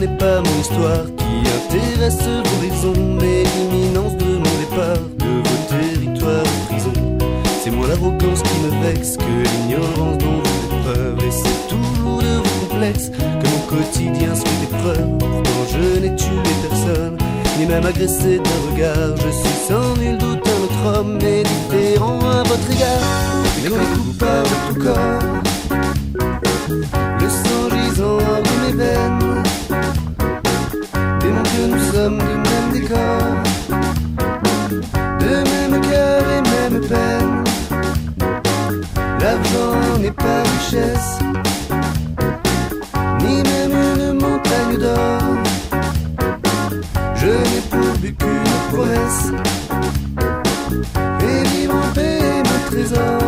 n'est pas mon histoire qui intéresse vos raisons, mais l'imminence de mon départ de vos territoires de prison. C'est moi l'arrogance qui me vexe, que l'ignorance dont vous faites preuve. Et c'est toujours de vos complexes que mon quotidien suit des preuves. Pourtant je n'ai tué personne, ni même agressé d'un regard. Je suis sans nul doute un autre homme, mais différent à votre égard. Mais quand les coupables de tout corps, le sang gisant de mes veines, démontre que nous sommes du même décor, de même cœur et même peine. L'argent n'est pas richesse, ni même une montagne d'or. Je n'ai pour but qu'une promesse, et vivre en paix est mon trésor.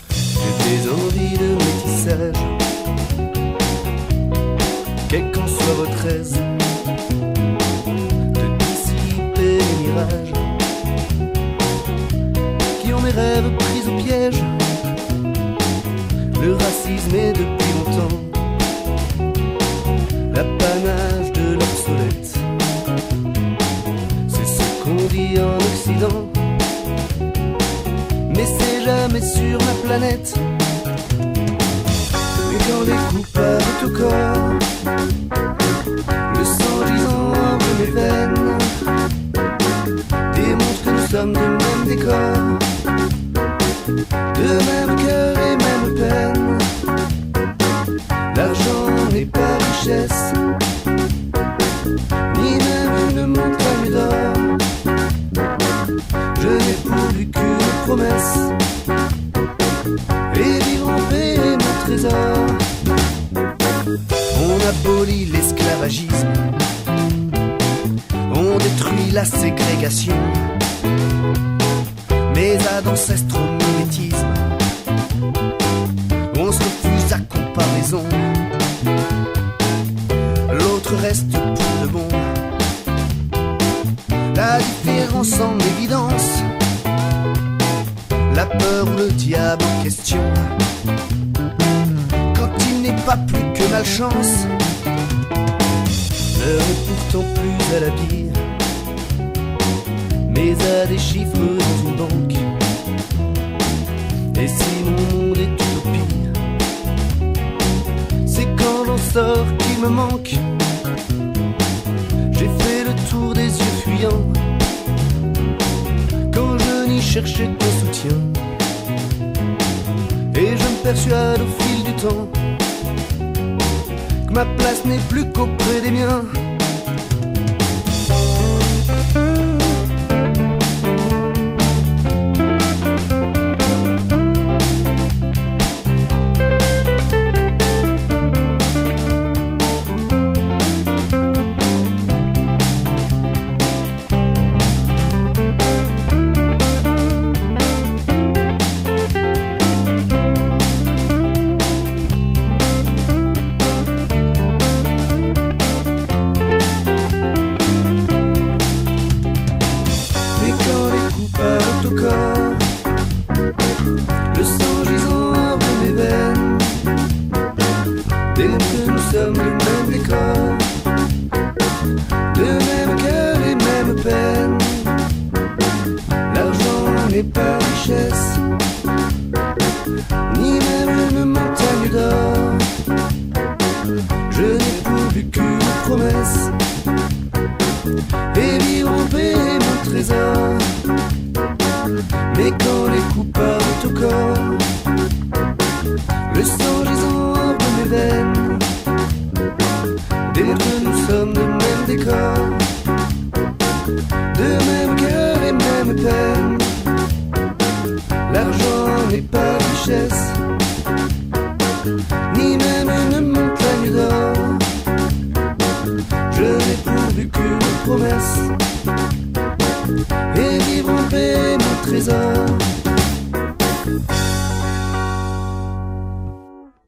J'ai des envies de métissage, quel qu'en soit votre aise, de dissiper les mirages qui ont mes rêves pris au piège. Le racisme est depuis longtemps l'apanage de l'obsolète. C'est ce qu'on dit en Occident, mais c'est jamais sur ma planète. Mais quand les coupables de tout corps, le sang gisant de mes veines, démontre que nous sommes du même décor, de même cœur et même peine. L'argent n'est pas richesse, ni même une montagne d'or. Je n'ai pour but qu'une promesse, et vivre en paix est mon trésor. On abolit l'esclavagisme, on détruit la ségrégation, mais à d'ancestral mimétisme, on se refuse à comparaison. L'autre reste pour de bon, la différence en évidence, la peur ou le diable en question. Quand il n'est pas plus que malchance, l'heure n'est pourtant plus à la bille, mais à des chiffres dans une banque. Et si mon monde est utopie, c'est quand j'en sors qu'il me manque. J'ai fait le tour des yeux fuyants, quand je n'y cherchais qu'un soutien. Et je me persuade au fil du temps que ma place n'est plus qu'auprès des miens. Le sang gisant de mes veines, démontre que nous sommes du même décor, de même cœur et même peine. L'argent n'est pas richesse, ni même une montagne d'or. Je n'ai pour but qu'une promesse, et vivre en paix est mon trésor. Mais quand les coupables tout corps, le sang gisant de mes veines, démontre que nous sommes de même décor, de même cœur et même peine. L'argent n'est pas richesse, ni même une montagne d'or. Je n'ai pour but qu'une promesse, et vivre en paix mon trésor.